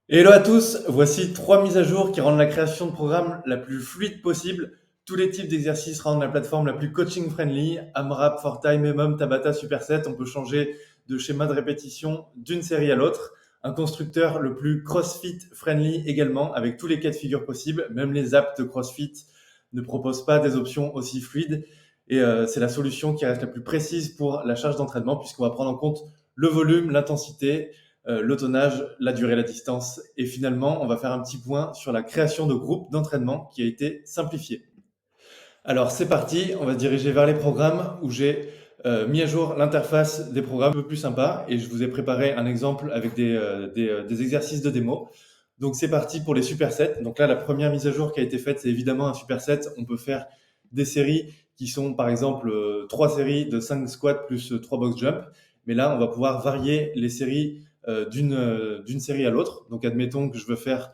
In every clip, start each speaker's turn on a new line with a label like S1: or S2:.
S1: Hello à tous, voici 3 mises à jour qui rendent la création de programmes la plus fluide possible. Tous les types d'exercices rendent la plateforme la plus coaching friendly. AMRAP, ForTime, EMOM, Tabata, Superset, on peut changer de schéma de répétition d'une série à l'autre. Un constructeur le plus CrossFit friendly également, avec tous les cas de figure possibles. Même les apps de CrossFit ne proposent pas des options aussi fluides. Et c'est la solution qui reste la plus précise pour la charge d'entraînement, puisqu'on va prendre en compte le volume, l'intensité, le tonnage, la durée, la distance. Et finalement, on va faire un petit point sur la création de groupes d'entraînement qui a été simplifiée. Alors c'est parti, on va se diriger vers les programmes où j'ai mis à jour l'interface des programmes un peu plus sympa et je vous ai préparé un exemple avec des exercices de démo. Donc c'est parti pour les supersets. Donc là, la première mise à jour qui a été faite, c'est évidemment un superset. On peut faire des séries qui sont par exemple 3 séries de 5 squats plus 3 box jump. Mais là, on va pouvoir varier les séries d'une série à l'autre. Donc admettons que je veux faire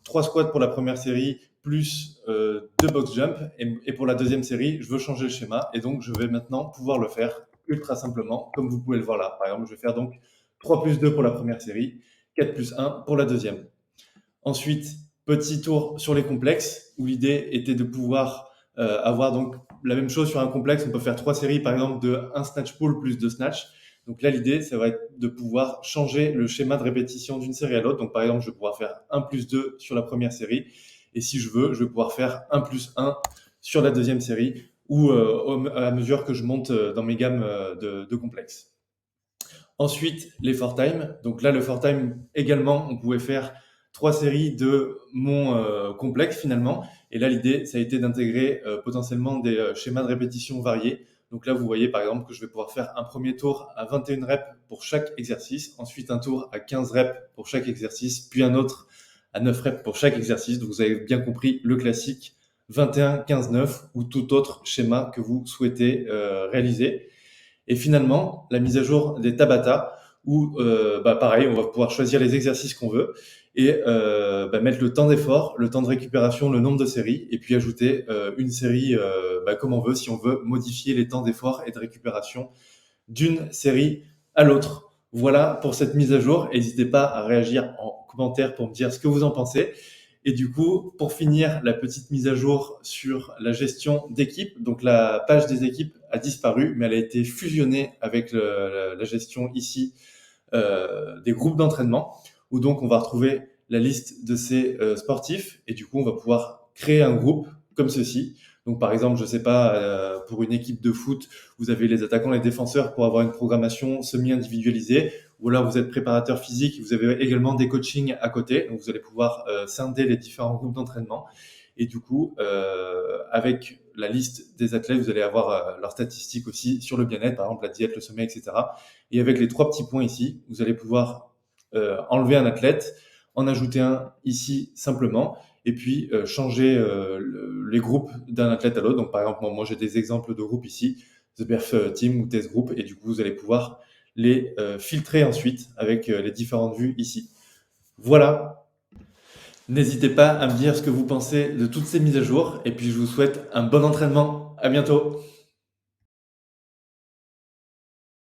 S1: 3 squats pour la première série plus 2 box jump. Et pour la deuxième série, je veux changer le schéma. Et donc, je vais maintenant pouvoir le faire ultra simplement, comme vous pouvez le voir là. Par exemple, je vais faire donc 3 plus 2 pour la première série, 4 plus 1 pour la deuxième. Ensuite, petit tour sur les complexes, où l'idée était de pouvoir avoir donc la même chose sur un complexe. On peut faire 3 séries, par exemple, de 1 snatch pull plus 2 snatch. Donc là, l'idée, ça va être de pouvoir changer le schéma de répétition d'une série à l'autre. Donc par exemple, je vais pouvoir faire 1 plus 2 sur la première série. Et si je veux, je vais pouvoir faire 1 plus 1 sur la deuxième série, ou à mesure que je monte dans mes gammes de complexes. Ensuite, les four time. Donc là, le four time également, on pouvait faire 3 séries de mon complexe finalement. Et là, l'idée, ça a été d'intégrer potentiellement des schémas de répétition variés. Donc là, vous voyez par exemple que je vais pouvoir faire un premier tour à 21 reps pour chaque exercice, ensuite un tour à 15 reps pour chaque exercice, puis un autre à 9 reps pour chaque exercice. Donc vous avez bien compris le classique 21, 15, 9 ou tout autre schéma que vous souhaitez réaliser. Et finalement, la mise à jour des Tabata, où pareil, on va pouvoir choisir les exercices qu'on veut et mettre le temps d'effort, le temps de récupération, le nombre de séries, et puis ajouter une série comme on veut, si on veut modifier les temps d'effort et de récupération d'une série à l'autre. Voilà pour cette mise à jour. N'hésitez pas à réagir en commentaire pour me dire ce que vous en pensez. Et du coup, pour finir, la petite mise à jour sur la gestion d'équipe. Donc la page des équipes a disparu, mais elle a été fusionnée avec la gestion ici des groupes d'entraînement, où donc on va retrouver la liste de ces sportifs. Et du coup, on va pouvoir créer un groupe comme ceci. Donc par exemple, je sais pas, pour une équipe de foot, vous avez les attaquants, les défenseurs pour avoir une programmation semi-individualisée. Ou là, vous êtes préparateur physique, vous avez également des coachings à côté. Donc vous allez pouvoir scinder les différents groupes d'entraînement. Et du coup, avec la liste des athlètes, vous allez avoir leurs statistiques aussi sur le bien-être, par exemple la diète, le sommeil, etc. Et avec les 3 petits points ici, vous allez pouvoir enlever un athlète, en ajouter un ici simplement, et puis changer les groupes d'un athlète à l'autre. Donc par exemple, moi j'ai des exemples de groupes ici, The Perf Team ou Test Group, et du coup vous allez pouvoir les filtrer ensuite avec les différentes vues ici. Voilà, n'hésitez pas à me dire ce que vous pensez de toutes ces mises à jour, et puis je vous souhaite un bon entraînement. À bientôt.